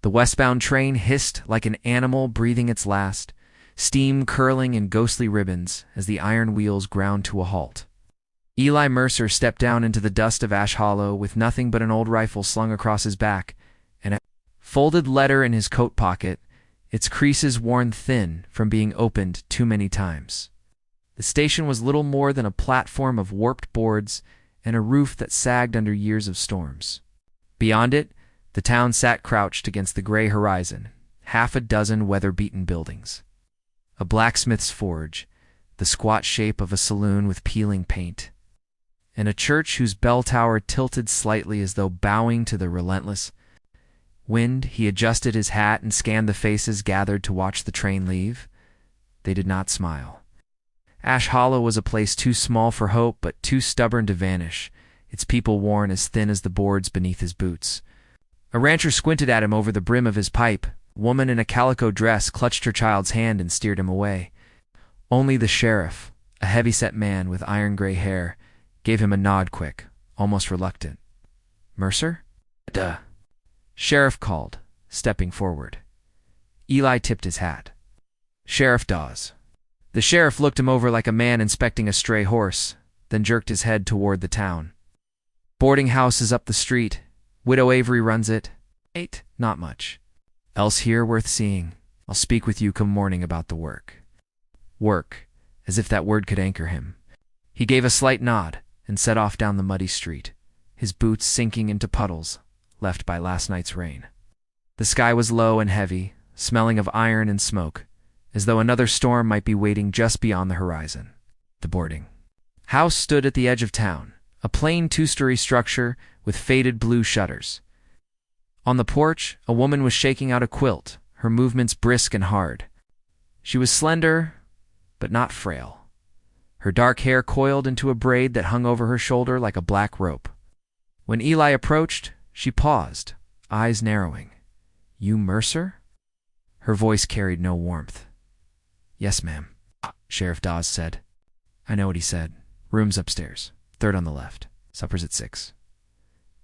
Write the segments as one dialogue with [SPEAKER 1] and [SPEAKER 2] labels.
[SPEAKER 1] The westbound train hissed like an animal breathing its last, steam curling in ghostly ribbons as the iron wheels ground to a halt. Eli Mercer stepped down into the dust of Ash Hollow with nothing but an old rifle slung across his back and a folded letter in his coat pocket, its creases worn thin from being opened too many times. The station was little more than a platform of warped boards and a roof that sagged under years of storms. Beyond it, the town sat crouched against the gray horizon, half a dozen weather-beaten buildings. A blacksmith's forge, the squat shape of a saloon with peeling paint, and a church whose bell tower tilted slightly as though bowing to the relentless wind. He adjusted his hat and scanned the faces gathered to watch the train leave. They did not smile. Ash Hollow was a place too small for hope, but too stubborn to vanish, its people worn as thin as the boards beneath his boots. A rancher squinted at him over the brim of his pipe. A woman in a calico dress clutched her child's hand and steered him away. Only the sheriff, a heavy-set man with iron-gray hair, gave him a nod quick, almost reluctant. "Mercer?" "Duh." Sheriff called, stepping forward. Eli tipped his hat. "Sheriff Dawes." The sheriff looked him over like a man inspecting a stray horse, then jerked his head toward the town. "Boarding house is up the street. Widow Avery runs it. Ain't not much else here worth seeing. I'll speak with you come morning about the work." Work, as if that word could anchor him. He gave a slight nod and set off down the muddy street, his boots sinking into puddles left by last night's rain. The sky was low and heavy, smelling of iron and smoke, as though another storm might be waiting just beyond the horizon. The boarding house stood at the edge of town, a plain two-story structure with faded blue shutters. On the porch, a woman was shaking out a quilt, her movements brisk and hard. She was slender, but not frail. Her dark hair coiled into a braid that hung over her shoulder like a black rope. When Eli approached, she paused, eyes narrowing. "You Mercer?" Her voice carried no warmth. "Yes, ma'am," Sheriff Dawes said. "I know what he said. Room's upstairs, third on the left. Supper's at 6.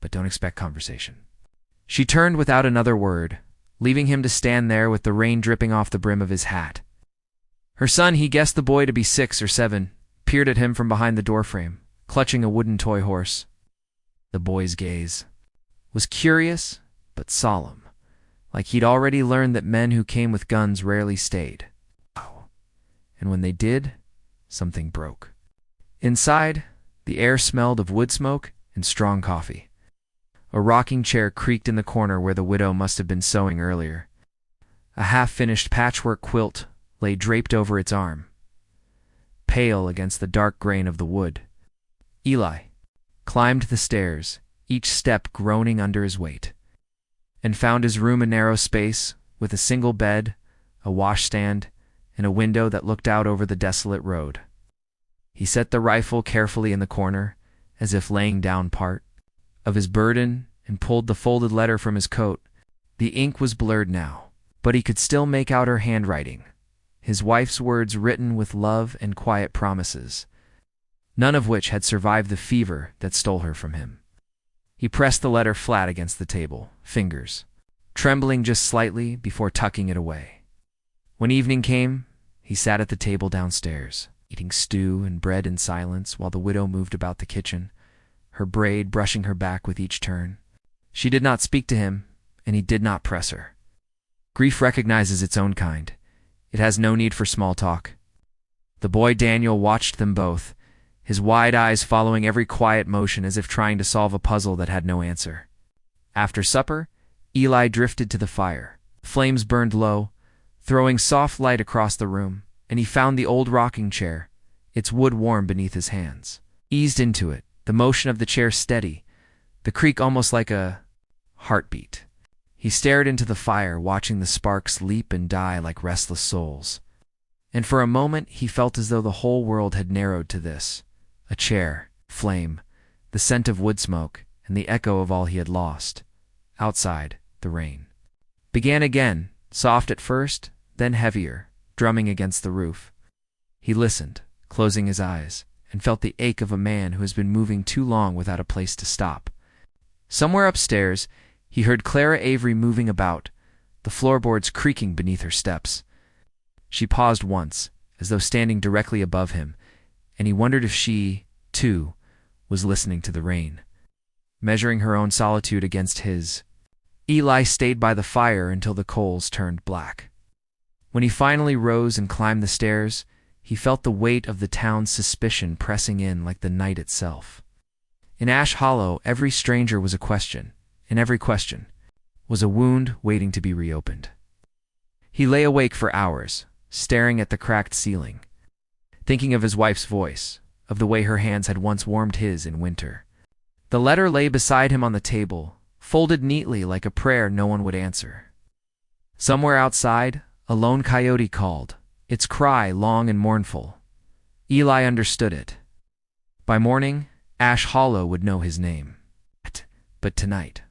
[SPEAKER 1] But don't expect conversation." She turned without another word, leaving him to stand there with the rain dripping off the brim of his hat. Her son, he guessed the boy to be 6 or 7, peered at him from behind the doorframe, clutching a wooden toy horse. The boy's gaze was curious but solemn, like he'd already learned that men who came with guns rarely stayed. And when they did, something broke. Inside, the air smelled of wood smoke and strong coffee. A rocking chair creaked in the corner where the widow must have been sewing earlier. A half-finished patchwork quilt lay draped over its arm, pale against the dark grain of the wood. Eli climbed the stairs, each step groaning under his weight, and found his room a narrow space with a single bed, a washstand, and a window that looked out over the desolate road. He set the rifle carefully in the corner, as if laying down part of his burden, and pulled the folded letter from his coat. The ink was blurred now, but he could still make out her handwriting, his wife's words written with love and quiet promises, none of which had survived the fever that stole her from him. He pressed the letter flat against the table, fingers trembling just slightly before tucking it away. When evening came, he sat at the table downstairs, eating stew and bread in silence while the widow moved about the kitchen, her braid brushing her back with each turn. She did not speak to him, and he did not press her. Grief recognizes its own kind. It has no need for small talk. The boy Daniel watched them both, his wide eyes following every quiet motion as if trying to solve a puzzle that had no answer. After supper, Eli drifted to the fire. Flames burned low, throwing soft light across the room, and he found the old rocking chair, its wood warm beneath his hands. Eased into it, the motion of the chair steady, the creak almost like a heartbeat. He stared into the fire, watching the sparks leap and die like restless souls. And for a moment he felt as though the whole world had narrowed to this: a chair, flame, the scent of wood smoke, and the echo of all he had lost. Outside, the rain began again, soft at first, then heavier, drumming against the roof. He listened, closing his eyes, and felt the ache of a man who has been moving too long without a place to stop. Somewhere upstairs, he heard Clara Avery moving about, the floorboards creaking beneath her steps. She paused once, as though standing directly above him, and he wondered if she, too, was listening to the rain, measuring her own solitude against his. Eli stayed by the fire until the coals turned black. When he finally rose and climbed the stairs, he felt the weight of the town's suspicion pressing in like the night itself. In Ash Hollow, every stranger was a question, and every question was a wound waiting to be reopened. He lay awake for hours, staring at the cracked ceiling, thinking of his wife's voice, of the way her hands had once warmed his in winter. The letter lay beside him on the table, folded neatly like a prayer no one would answer. Somewhere outside, a lone coyote called, its cry long and mournful. Eli understood it. By morning, Ash Hollow would know his name. But tonight,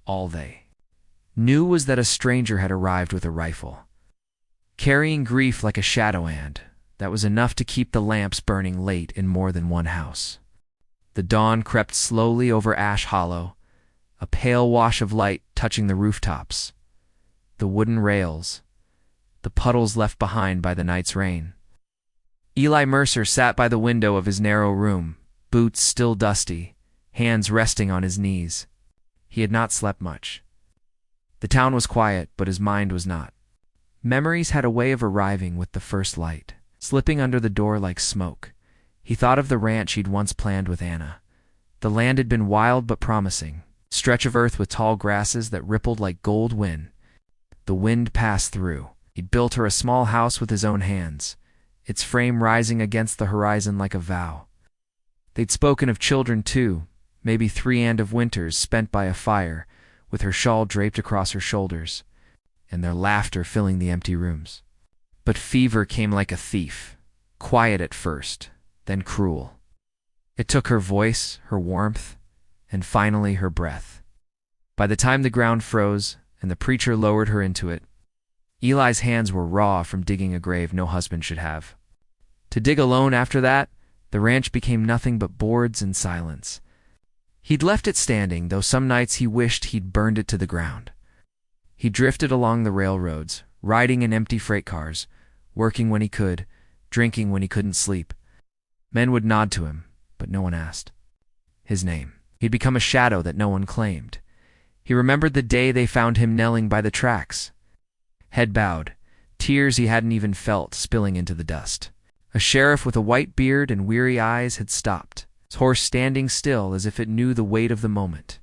[SPEAKER 1] all they knew was that a stranger had arrived with a rifle, carrying grief like a shadow hand that was enough to keep the lamps burning late in more than one house. The dawn crept slowly over Ash Hollow, a pale wash of light touching the rooftops, the wooden rails, the puddles left behind by the night's rain. Eli Mercer sat by the window of his narrow room, boots still dusty, hands resting on his knees. He had not slept much. The town was quiet, but his mind was not. Memories had a way of arriving with the first light, slipping under the door like smoke. He thought of the ranch he'd once planned with Anna. The land had been wild but promising, stretch of earth with tall grasses that rippled like gold when the wind passed through. He'd built her a small house with his own hands, its frame rising against the horizon like a vow. They'd spoken of children too, maybe 3 and of winters spent by a fire, with her shawl draped across her shoulders, and their laughter filling the empty rooms. But fever came like a thief, quiet at first, then cruel. It took her voice, her warmth, and finally her breath. By the time the ground froze and the preacher lowered her into it, Eli's hands were raw from digging a grave no husband should have. To dig alone after that, the ranch became nothing but boards and silence. He'd left it standing, though some nights he wished he'd burned it to the ground. He drifted along the railroads, riding in empty freight cars, working when he could, drinking when he couldn't sleep. Men would nod to him, but no one asked his name. He'd become a shadow that no one claimed. He remembered the day they found him knelling by the tracks, head bowed, tears he hadn't even felt spilling into the dust. A sheriff with a white beard and weary eyes had stopped, his horse standing still as if it knew the weight of the moment.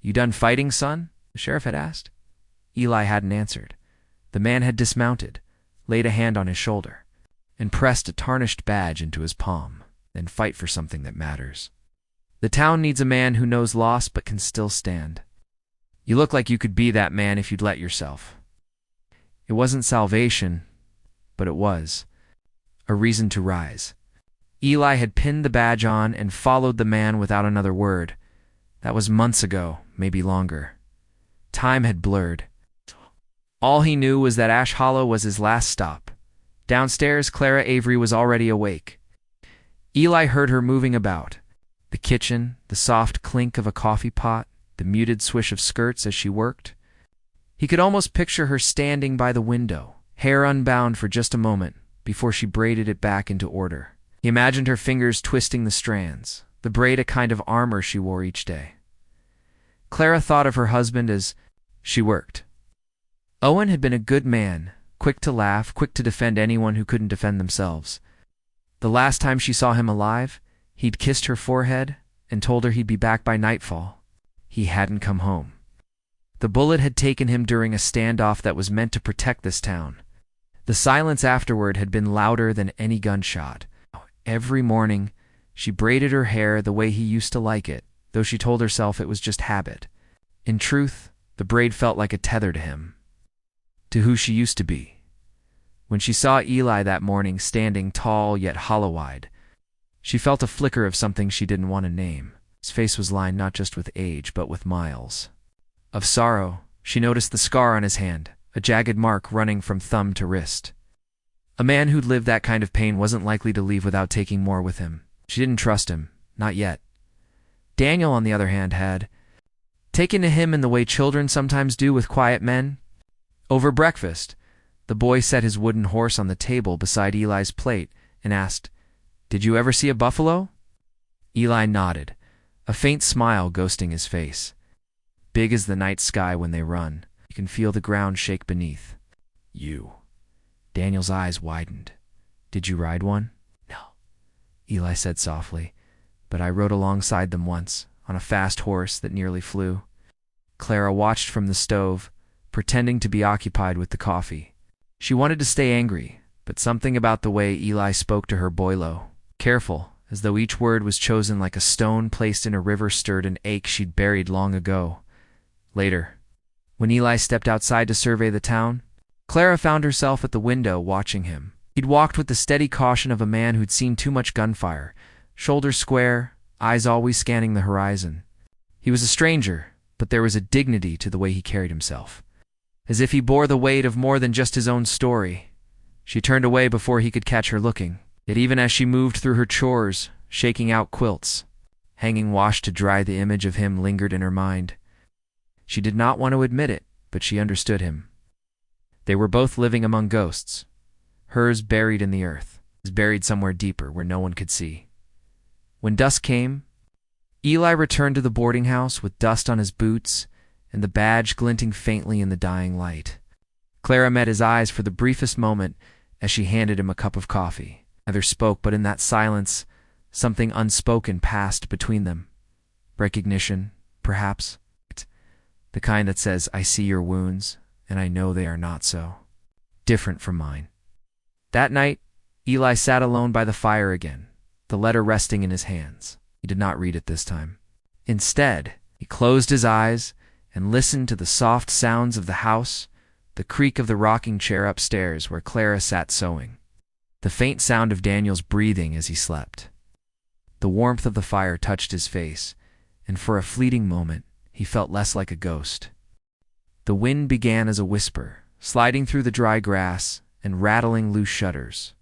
[SPEAKER 1] "You done fighting, son?" the sheriff had asked. Eli hadn't answered. The man had dismounted, laid a hand on his shoulder, and pressed a tarnished badge into his palm. "Then fight for something that matters. The town needs a man who knows loss but can still stand. You look like you could be that man if you'd let yourself." It wasn't salvation, but it was a reason to rise. Eli had pinned the badge on and followed the man without another word. That was months ago, maybe longer. Time had blurred. All he knew was that Ash Hollow was his last stop. Downstairs, Clara Avery was already awake. Eli heard her moving about. The kitchen, the soft clink of a coffee pot, the muted swish of skirts as she worked. He could almost picture her standing by the window, hair unbound for just a moment, before she braided it back into order. He imagined her fingers twisting the strands, the braid a kind of armor she wore each day. Clara thought of her husband as she worked. Owen had been a good man, quick to laugh, quick to defend anyone who couldn't defend themselves. The last time she saw him alive, he'd kissed her forehead and told her he'd be back by nightfall. He hadn't come home. The bullet had taken him during a standoff that was meant to protect this town. The silence afterward had been louder than any gunshot. Every morning, she braided her hair the way he used to like it, though she told herself it was just habit. In truth, the braid felt like a tether to him, to who she used to be. When she saw Eli that morning standing tall yet hollow-eyed, she felt a flicker of something she didn't want to name. His face was lined not just with age, but with miles of sorrow. She noticed the scar on his hand, a jagged mark running from thumb to wrist. A man who'd lived that kind of pain wasn't likely to leave without taking more with him. She didn't trust him, not yet. Daniel, on the other hand, had taken to him in the way children sometimes do with quiet men. Over breakfast, the boy set his wooden horse on the table beside Eli's plate and asked, "Did you ever see a buffalo?" Eli nodded, a faint smile ghosting his face. Big as the night sky when they run, you can feel the ground shake beneath. "You." Daniel's eyes widened. "Did you ride one?" "No," Eli said softly, "but I rode alongside them once, on a fast horse that nearly flew." Clara watched from the stove, pretending to be occupied with the coffee. She wanted to stay angry, but something about the way Eli spoke to her boiled. Careful, as though each word was chosen like a stone placed in a river stirred an ache she'd buried long ago. Later, when Eli stepped outside to survey the town, Clara found herself at the window watching him. He'd walked with the steady caution of a man who'd seen too much gunfire, shoulders square, eyes always scanning the horizon. He was a stranger, but there was a dignity to the way he carried himself, as if he bore the weight of more than just his own story. She turned away before he could catch her looking, yet even as she moved through her chores, shaking out quilts, hanging washed to dry, the image of him lingered in her mind. She did not want to admit it, but she understood him. They were both living among ghosts, hers buried in the earth, his buried somewhere deeper where no one could see. When dusk came, Eli returned to the boarding house with dust on his boots and the badge glinting faintly in the dying light. Clara met his eyes for the briefest moment as she handed him a cup of coffee. Neither spoke, but in that silence, something unspoken passed between them. Recognition, perhaps. The kind that says, "I see your wounds, and I know they are not so different from mine." That night, Eli sat alone by the fire again, the letter resting in his hands. He did not read it this time. Instead, he closed his eyes and listened to the soft sounds of the house, the creak of the rocking chair upstairs where Clara sat sewing, the faint sound of Daniel's breathing as he slept. The warmth of the fire touched his face, and for a fleeting moment, he felt less like a ghost. The wind began as a whisper, sliding through the dry grass and rattling loose shutters.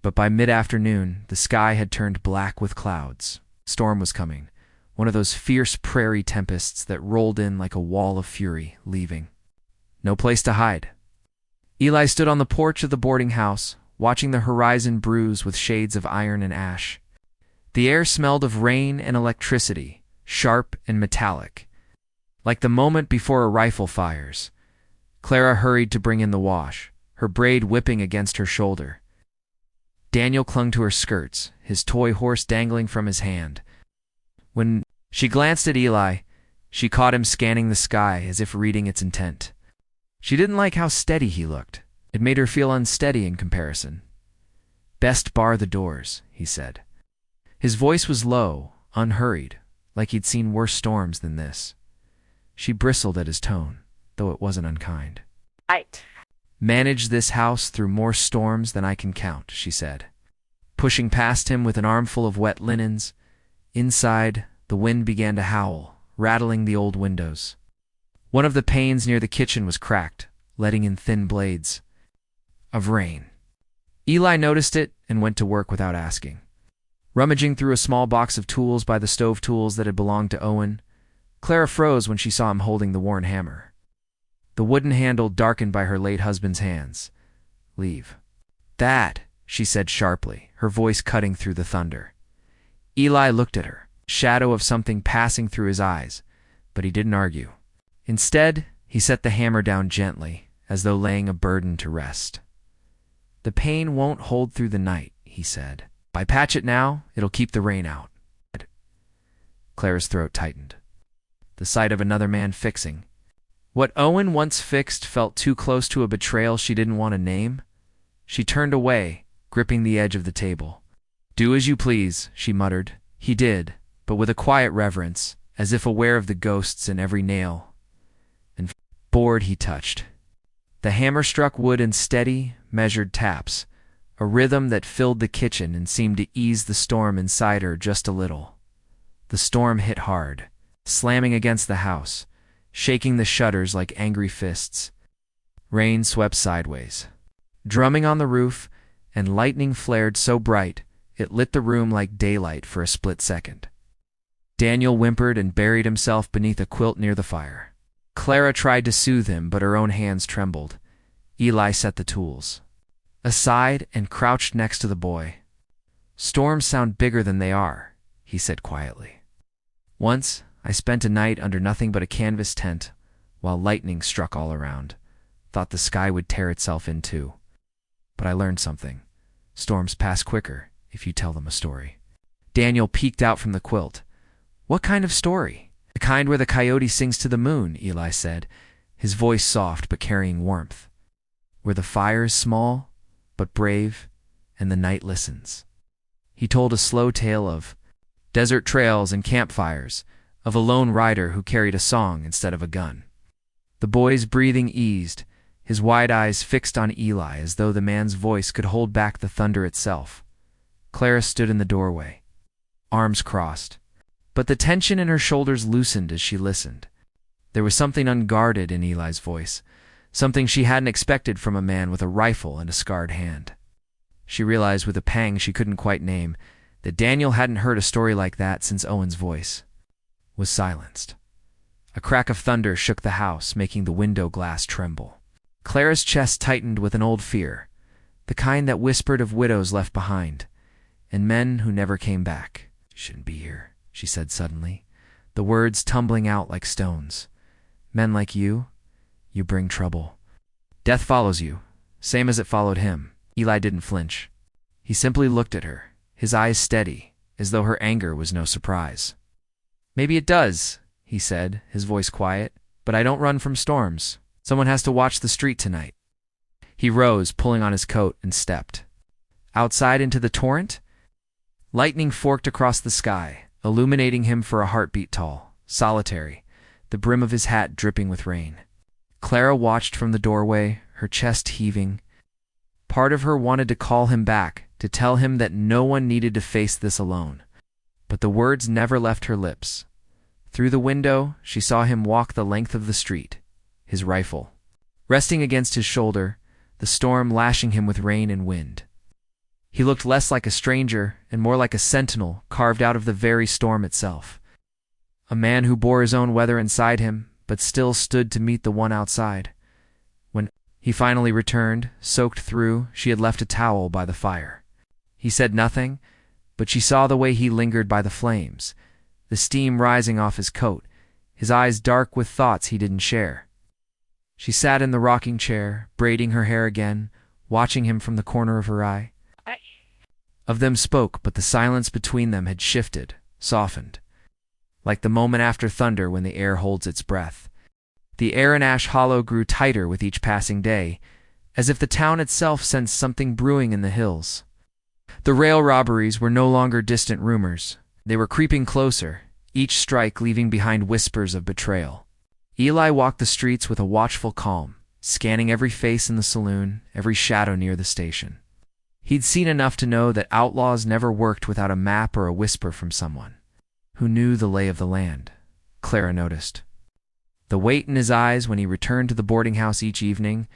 [SPEAKER 1] But by mid-afternoon, the sky had turned black with clouds. Storm was coming, one of those fierce prairie tempests that rolled in like a wall of fury, leaving no place to hide. Eli stood on the porch of the boarding house, watching the horizon bruise with shades of iron and ash. The air smelled of rain and electricity, sharp and metallic, like the moment before a rifle fires. Clara hurried to bring in the wash, her braid whipping against her shoulder. Daniel clung to her skirts, his toy horse dangling from his hand. When she glanced at Eli, she caught him scanning the sky as if reading its intent. She didn't like how steady he looked. It made her feel unsteady in comparison. "Best bar the doors," he said. His voice was low, unhurried, like he'd seen worse storms than this. She bristled at his tone, though it wasn't unkind.
[SPEAKER 2] "Right."
[SPEAKER 1] "Manage this house through more storms than I can count," she said, pushing past him with an armful of wet linens. Inside, the wind began to howl, rattling the old windows. One of the panes near the kitchen was cracked, letting in thin blades of rain. Eli noticed it and went to work without asking. Rummaging through a small box of tools by the stove tools that had belonged to Owen, Clara froze when she saw him holding the worn hammer, the wooden handle darkened by her late husband's hands. "Leave that," she said sharply, her voice cutting through the thunder. Eli looked at her, shadow of something passing through his eyes, but he didn't argue. Instead, he set the hammer down gently, as though laying a burden to rest. "The pain won't hold through the night," he said. "If I patch it now, it'll keep the rain out." Clara's throat tightened. The sight of another man fixing what Owen once fixed felt too close to a betrayal she didn't want to name. She turned away, gripping the edge of the table. "Do as you please," she muttered. He did, but with a quiet reverence, as if aware of the ghosts in every nail and board he touched. The hammer struck wood in steady, measured taps, a rhythm that filled the kitchen and seemed to ease the storm inside her just a little. The storm hit hard, slamming against the house, shaking the shutters like angry fists. Rain swept sideways, drumming on the roof, and lightning flared so bright it lit the room like daylight for a split second. Daniel whimpered and buried himself beneath a quilt near the fire. Clara tried to soothe him, but her own hands trembled. Eli set the tools aside and crouched next to the boy. "Storms sound bigger than they are," he said quietly. "Once, I spent a night under nothing but a canvas tent while lightning struck all around. Thought the sky would tear itself in two. But I learned something. Storms pass quicker if you tell them a story." Daniel peeked out from the quilt. "What kind of story?" "The kind where the coyote sings to the moon," Eli said, his voice soft but carrying warmth. "Where the fire is small but brave, and the night listens." He told a slow tale of desert trails and campfires, of a lone rider who carried a song instead of a gun. The boy's breathing eased, his wide eyes fixed on Eli as though the man's voice could hold back the thunder itself. Clara stood in the doorway, arms crossed, but the tension in her shoulders loosened as she listened. There was something unguarded in Eli's voice, something she hadn't expected from a man with a rifle and a scarred hand. She realized with a pang she couldn't quite name that Daniel hadn't heard a story like that since Owen's voice was silenced. A crack of thunder shook the house, making the window glass tremble. Clara's chest tightened with an old fear, the kind that whispered of widows left behind, and men who never came back. "You shouldn't be here," she said suddenly, the words tumbling out like stones. "Men like you bring trouble. Death follows you, same as it followed him." Eli didn't flinch. He simply looked at her, his eyes steady, as though her anger was no surprise. "Maybe it does," he said, his voice quiet, "but I don't run from storms. Someone has to watch the street tonight." He rose, pulling on his coat, and stepped outside into the torrent. Lightning forked across the sky, illuminating him for a heartbeat tall, solitary, the brim of his hat dripping with rain. Clara watched from the doorway, her chest heaving. Part of her wanted to call him back, to tell him that no one needed to face this alone. But the words never left her lips. Through the window, she saw him walk the length of the street, his rifle resting against his shoulder, the storm lashing him with rain and wind. He looked less like a stranger and more like a sentinel carved out of the very storm itself. A man who bore his own weather inside him, but still stood to meet the one outside. When he finally returned, soaked through, she had left a towel by the fire. He said nothing, but she saw the way he lingered by the flames, the steam rising off his coat, his eyes dark with thoughts he didn't share. She sat in the rocking chair, braiding her hair again, watching him from the corner of her eye. Of them spoke, but the silence between them had shifted, softened, like the moment after thunder when the air holds its breath. The air in Ash Hollow grew tighter with each passing day, as if the town itself sensed something brewing in the hills. The rail robberies were no longer distant rumors. They were creeping closer, each strike leaving behind whispers of betrayal. Eli walked the streets with a watchful calm, scanning every face in the saloon, every shadow near the station. He'd seen enough to know that outlaws never worked without a map or a whisper from someone who knew the lay of the land. Clara noticed the weight in his eyes when he returned to the boarding house each evening.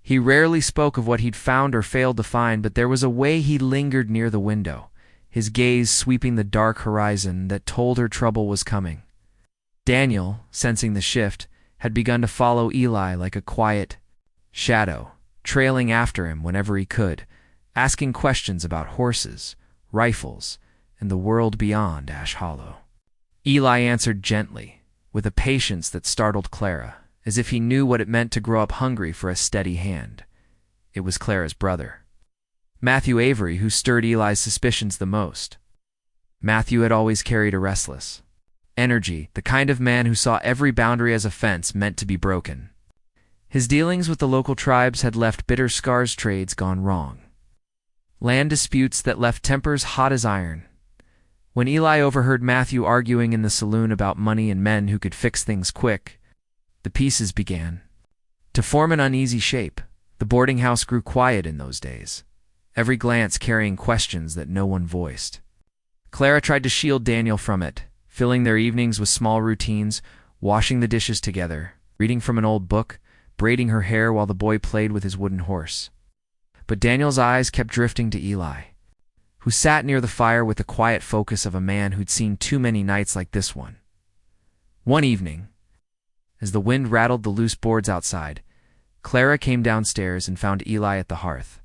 [SPEAKER 1] He rarely spoke of what he'd found or failed to find, but there was a way he lingered near the window, his gaze sweeping the dark horizon that told her trouble was coming. Daniel, sensing the shift, had begun to follow Eli like a quiet shadow, trailing after him whenever he could, asking questions about horses, rifles, and the world beyond Ash Hollow. Eli answered gently, with a patience that startled Clara, as if he knew what it meant to grow up hungry for a steady hand. It was Clara's brother, Matthew Avery, who stirred Eli's suspicions the most. Matthew had always carried a restless energy, the kind of man who saw every boundary as a fence meant to be broken. His dealings with the local tribes had left bitter scars, trades gone wrong, land disputes that left tempers hot as iron. When Eli overheard Matthew arguing in the saloon about money and men who could fix things quick, the pieces began to form an uneasy shape. The boarding house grew quiet in those days, every glance carrying questions that no one voiced. Clara tried to shield Daniel from it, filling their evenings with small routines, washing the dishes together, reading from an old book, braiding her hair while the boy played with his wooden horse. But Daniel's eyes kept drifting to Eli, who sat near the fire with the quiet focus of a man who'd seen too many nights like this one. One evening, as the wind rattled the loose boards outside, Clara came downstairs and found Eli at the hearth.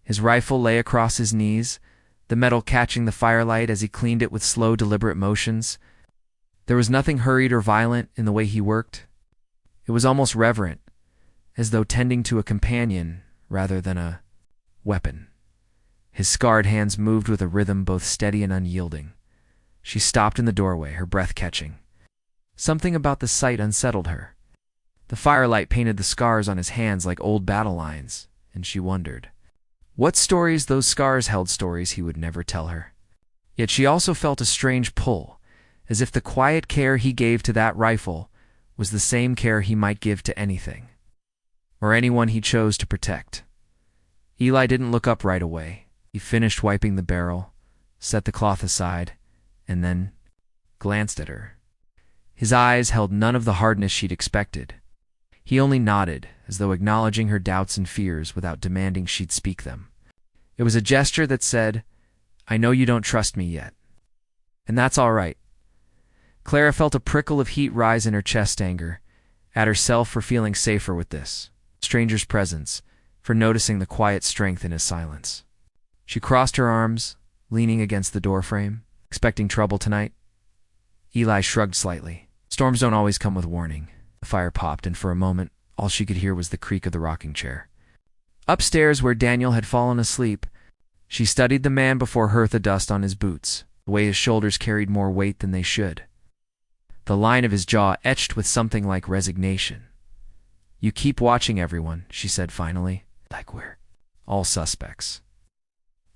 [SPEAKER 1] His rifle lay across his knees, the metal catching the firelight as he cleaned it with slow, deliberate motions. There was nothing hurried or violent in the way he worked. It was almost reverent, as though tending to a companion rather than a weapon. His scarred hands moved with a rhythm both steady and unyielding. She stopped in the doorway, her breath catching. Something about the sight unsettled her. The firelight painted the scars on his hands like old battle lines, and she wondered what stories those scars held, stories he would never tell her. Yet she also felt a strange pull, as if the quiet care he gave to that rifle was the same care he might give to anything, or anyone he chose to protect. Eli didn't look up right away. He finished wiping the barrel, set the cloth aside, and then glanced at her. His eyes held none of the hardness she'd expected. He only nodded, as though acknowledging her doubts and fears without demanding she'd speak them. It was a gesture that said, "I know you don't trust me yet. And that's all right." Clara felt a prickle of heat rise in her chest, anger at herself for feeling safer with this stranger's presence, for noticing the quiet strength in his silence. She crossed her arms, leaning against the doorframe, expecting trouble tonight. Eli shrugged slightly. Storms don't always come with warning. The fire popped, and for a moment, all she could hear was the creak of the rocking chair. Upstairs, where Daniel had fallen asleep, she studied the man before her, the dust on his boots, the way his shoulders carried more weight than they should. The line of his jaw etched with something like resignation. "You keep watching everyone," she said finally, "like we're all suspects."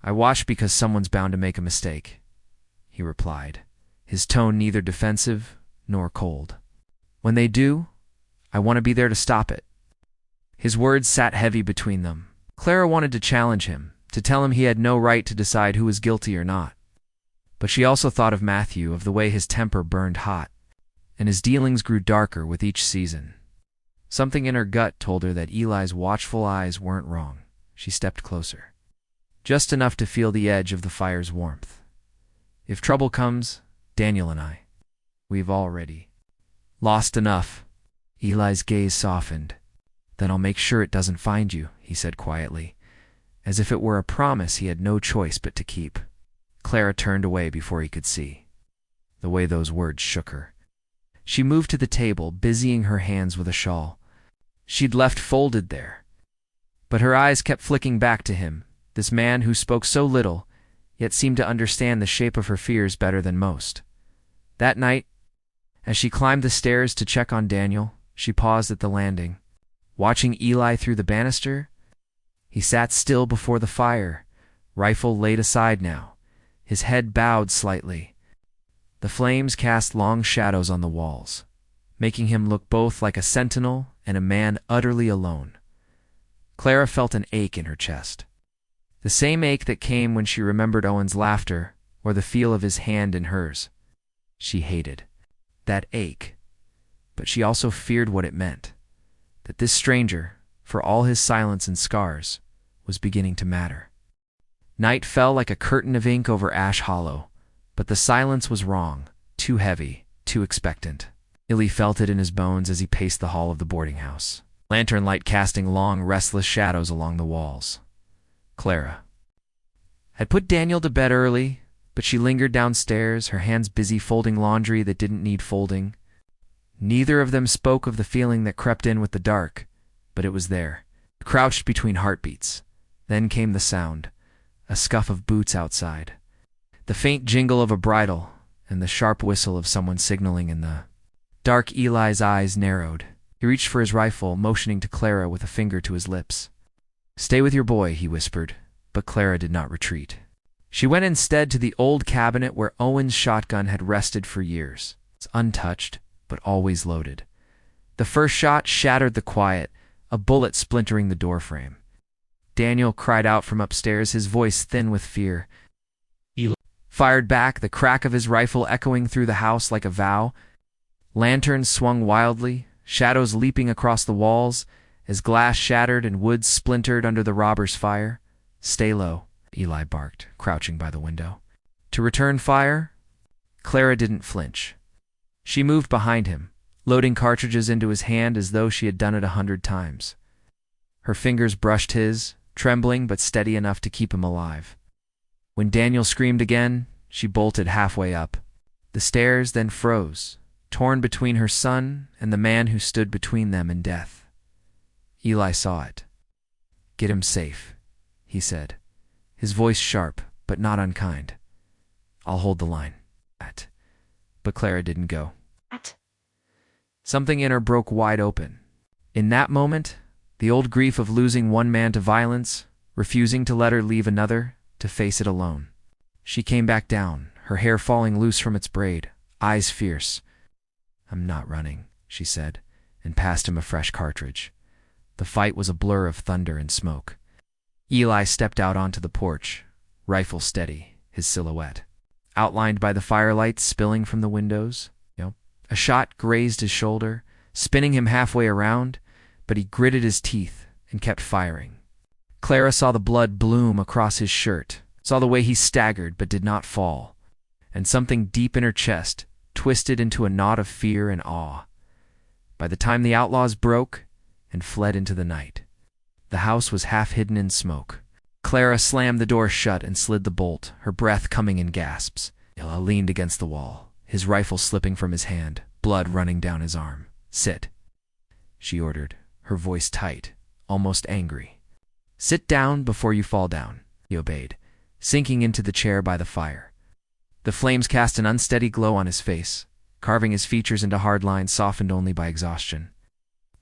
[SPEAKER 1] "I watch because someone's bound to make a mistake," he replied, his tone neither defensive nor cold. "When they do, I want to be there to stop it." His words sat heavy between them. Clara wanted to challenge him, to tell him he had no right to decide who was guilty or not. But she also thought of Matthew, of the way his temper burned hot, and his dealings grew darker with each season. Something in her gut told her that Eli's watchful eyes weren't wrong. She stepped closer, just enough to feel the edge of the fire's warmth. "If trouble comes, Daniel and we've already lost enough." Eli's gaze softened. "Then I'll make sure it doesn't find you," he said quietly, as if it were a promise he had no choice but to keep. Clara turned away before he could see. The way those words shook her. She moved to the table, busying her hands with a shawl she'd left folded there. But her eyes kept flicking back to him, this man who spoke so little, yet seemed to understand the shape of her fears better than most. That night, as she climbed the stairs to check on Daniel, she paused at the landing, watching Eli through the banister. He sat still before the fire, rifle laid aside now, his head bowed slightly. The flames cast long shadows on the walls, making him look both like a sentinel and a man utterly alone. Clara felt an ache in her chest. The same ache that came when she remembered Owen's laughter or the feel of his hand in hers. She hated that ache, but she also feared what it meant, that this stranger, for all his silence and scars, was beginning to matter. Night fell like a curtain of ink over Ash Hollow, but the silence was wrong, too heavy, too expectant. Eli felt it in his bones as he paced the hall of the boarding house, lantern light casting long, restless shadows along the walls. Clara had put Daniel to bed early, but she lingered downstairs, her hands busy folding laundry that didn't need folding. Neither of them spoke of the feeling that crept in with the dark, but it was there, crouched between heartbeats. Then came the sound, a scuff of boots outside, the faint jingle of a bridle, and the sharp whistle of someone signaling in the dark. Eli's eyes narrowed. He reached for his rifle, motioning to Clara with a finger to his lips. "Stay with your boy," he whispered, but Clara did not retreat. She went instead to the old cabinet where Owen's shotgun had rested for years. It's untouched, but always loaded. The first shot shattered the quiet, a bullet splintering the doorframe. Daniel cried out from upstairs, his voice thin with fear. Eli fired back, the crack of his rifle echoing through the house like a vow. Lanterns swung wildly, shadows leaping across the walls, as glass shattered and wood splintered under the robber's fire. "Stay low," Eli barked, crouching by the window. "To return fire?" Clara didn't flinch. She moved behind him, loading cartridges into his hand as though she had done it 100 times. Her fingers brushed his, trembling but steady enough to keep him alive. When Daniel screamed again, she bolted halfway up. The stairs then froze, torn between her son and the man who stood between them and death. Eli saw it. "Get him safe," he said, his voice sharp but not unkind. "I'll hold the line." But Clara didn't go. Something in her broke wide open. In that moment, the old grief of losing one man to violence, refusing to let her leave another, to face it alone. She came back down, her hair falling loose from its braid, eyes fierce. "I'm not running," she said, and passed him a fresh cartridge. The fight was a blur of thunder and smoke. Eli stepped out onto the porch, rifle steady, his silhouette outlined by the firelight spilling from the windows. A shot grazed his shoulder, spinning him halfway around, but he gritted his teeth and kept firing. Clara saw the blood bloom across his shirt, saw the way he staggered but did not fall, and something deep in her chest twisted into a knot of fear and awe. By the time the outlaws broke and fled into the night, the house was half hidden in smoke. Clara slammed the door shut and slid the bolt, her breath coming in gasps. Eli leaned against the wall, his rifle slipping from his hand, blood running down his arm. "Sit," she ordered, her voice tight, almost angry. "Sit down before you fall down," he obeyed, sinking into the chair by the fire. The flames cast an unsteady glow on his face, carving his features into hard lines softened only by exhaustion.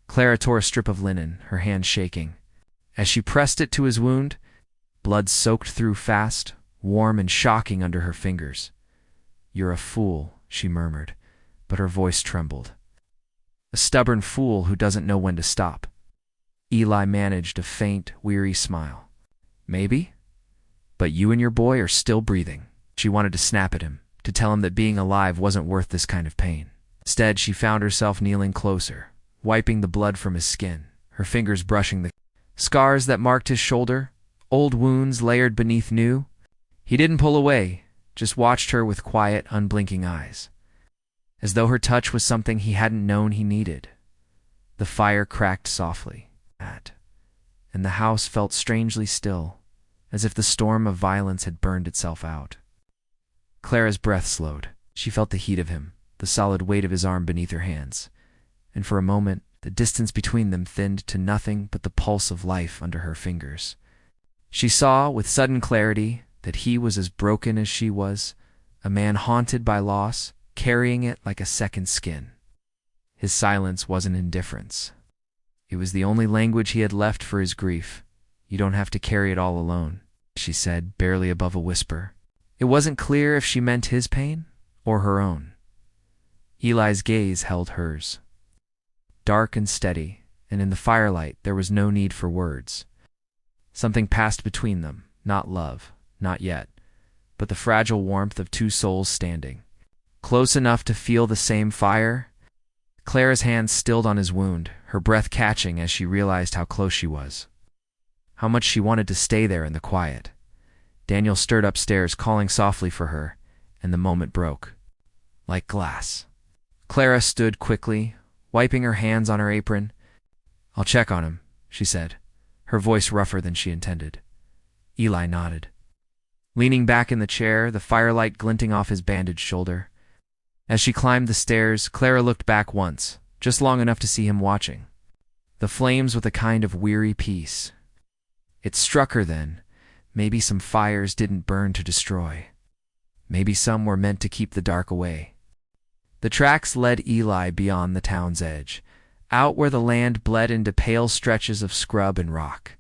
[SPEAKER 1] Clara tore a strip of linen, her hand shaking. As she pressed it to his wound, blood soaked through fast, warm and shocking under her fingers. "You're a fool," she murmured, but her voice trembled. "A stubborn fool who doesn't know when to stop." Eli managed a faint, weary smile. "Maybe, but you and your boy are still breathing." She wanted to snap at him, to tell him that being alive wasn't worth this kind of pain. Instead, she found herself kneeling closer, wiping the blood from his skin, her fingers brushing the scars that marked his shoulder, old wounds layered beneath new. He didn't pull away, just watched her with quiet, unblinking eyes, as though her touch was something he hadn't known he needed. The fire cracked softly, and the house felt strangely still, as if the storm of violence had burned itself out. Clara's breath slowed. She felt the heat of him, the solid weight of his arm beneath her hands, and for a moment, the distance between them thinned to nothing but the pulse of life under her fingers. She saw, with sudden clarity, that he was as broken as she was, a man haunted by loss, carrying it like a second skin. His silence wasn't indifference. It was the only language he had left for his grief. "You don't have to carry it all alone," she said, barely above a whisper. It wasn't clear if she meant his pain or her own. Eli's gaze held hers. Dark and steady, and in the firelight there was no need for words. Something passed between them, not love, not yet, but the fragile warmth of two souls standing, close enough to feel the same fire. Clara's hands stilled on his wound, her breath catching as she realized how close she was, how much she wanted to stay there in the quiet. Daniel stirred upstairs, calling softly for her, and the moment broke. Like glass. Clara stood quickly, wiping her hands on her apron. "I'll check on him," she said, her voice rougher than she intended. Eli nodded. Leaning back in the chair, the firelight glinting off his bandaged shoulder. As she climbed the stairs, Clara looked back once, just long enough to see him watching. The flames with a kind of weary peace. It struck her then, maybe some fires didn't burn to destroy. Maybe some were meant to keep the dark away. The tracks led Eli beyond the town's edge, out where the land bled into pale stretches of scrub and rock.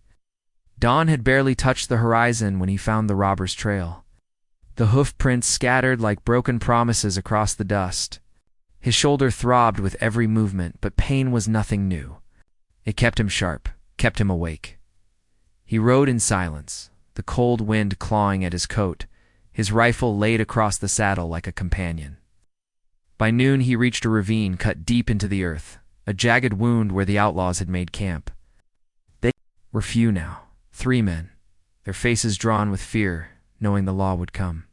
[SPEAKER 1] Dawn had barely touched the horizon when he found the robber's trail. The hoof prints scattered like broken promises across the dust. His shoulder throbbed with every movement, but pain was nothing new. It kept him sharp, kept him awake. He rode in silence, the cold wind clawing at his coat, his rifle laid across the saddle like a companion. By noon he reached a ravine cut deep into the earth, a jagged wound where the outlaws had made camp. They were few now, 3 men, their faces drawn with fear, knowing the law would come.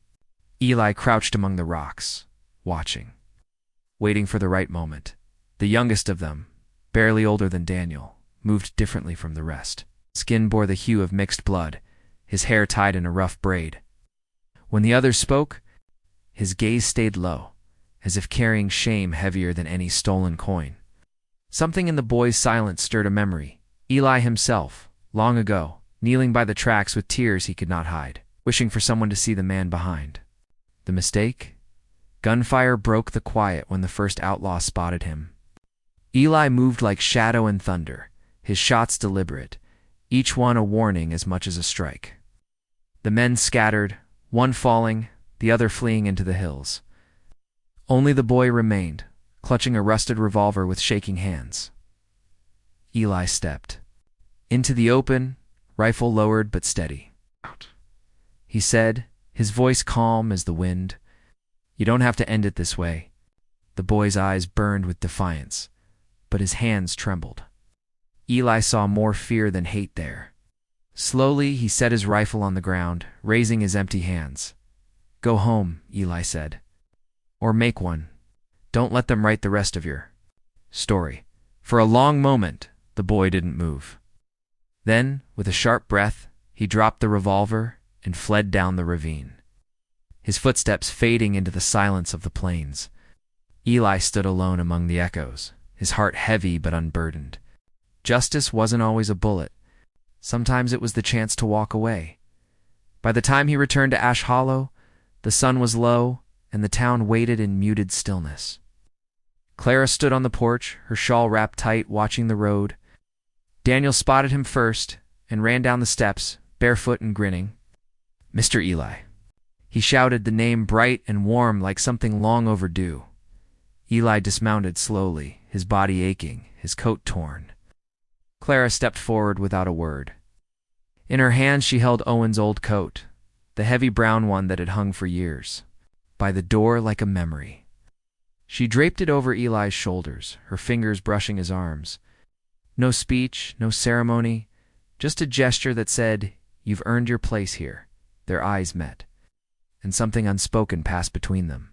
[SPEAKER 1] Eli crouched among the rocks, watching, waiting for the right moment. The youngest of them, barely older than Daniel, moved differently from the rest. Skin bore the hue of mixed blood, his hair tied in a rough braid. When the others spoke, his gaze stayed low, as if carrying shame heavier than any stolen coin. Something in the boy's silence stirred a memory. Eli himself, long ago, kneeling by the tracks with tears he could not hide, wishing for someone to see the man behind. The mistake? Gunfire broke the quiet when the first outlaw spotted him. Eli moved like shadow and thunder, his shots deliberate, each one a warning as much as a strike. The men scattered, one falling, the other fleeing into the hills. Only the boy remained, clutching a rusted revolver with shaking hands. Eli stepped into the open, rifle lowered but steady. He said, his voice calm as the wind, "You don't have to end it this way." The boy's eyes burned with defiance, but his hands trembled. Eli saw more fear than hate there. Slowly, he set his rifle on the ground, raising his empty hands. "Go home," Eli said. "Or make one. Don't let them write the rest of your story." For a long moment, the boy didn't move. Then, with a sharp breath, he dropped the revolver and fled down the ravine, his footsteps fading into the silence of the plains. Eli stood alone among the echoes, his heart heavy but unburdened. Justice wasn't always a bullet. Sometimes it was the chance to walk away. By the time he returned to Ash Hollow, the sun was low, and the town waited in muted stillness. Clara stood on the porch, her shawl wrapped tight, watching the road. Daniel spotted him first and ran down the steps, barefoot and grinning. "Mr. Eli." He shouted, the name bright and warm like something long overdue. Eli dismounted slowly, his body aching, his coat torn. Clara stepped forward without a word. In her hand she held Owen's old coat, the heavy brown one that had hung for years, by the door like a memory. She draped it over Eli's shoulders, her fingers brushing his arms. No speech, no ceremony, just a gesture that said, "You've earned your place here." Their eyes met, and something unspoken passed between them.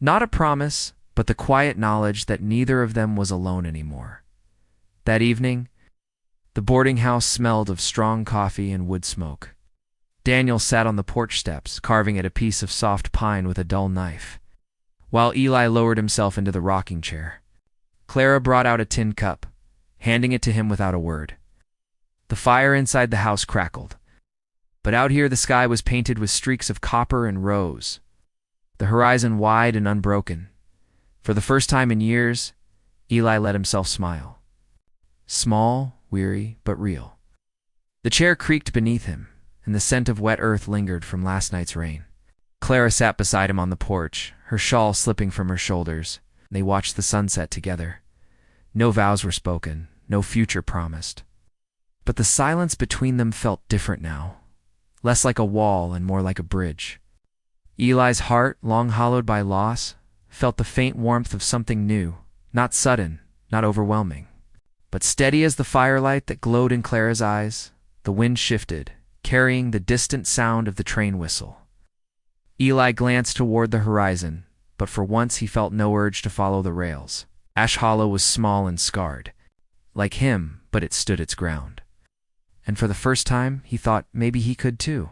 [SPEAKER 1] Not a promise, but the quiet knowledge that neither of them was alone anymore. That evening, the boarding house smelled of strong coffee and wood smoke. Daniel sat on the porch steps, carving at a piece of soft pine with a dull knife, while Eli lowered himself into the rocking chair. Clara brought out a tin cup, handing it to him without a word. The fire inside the house crackled, but out here the sky was painted with streaks of copper and rose, the horizon wide and unbroken. For the first time in years, Eli let himself smile. Small, weary, but real. The chair creaked beneath him, and the scent of wet earth lingered from last night's rain. Clara sat beside him on the porch, her shawl slipping from her shoulders. They watched the sunset together. No vows were spoken, no future promised. But the silence between them felt different now, less like a wall and more like a bridge. Eli's heart, long hollowed by loss, felt the faint warmth of something new, not sudden, not overwhelming, but steady as the firelight that glowed in Clara's eyes. The wind shifted, carrying the distant sound of the train whistle. Eli glanced toward the horizon, but for once he felt no urge to follow the rails. Ash Hollow was small and scarred, like him, but it stood its ground. And for the first time, he thought maybe he could too.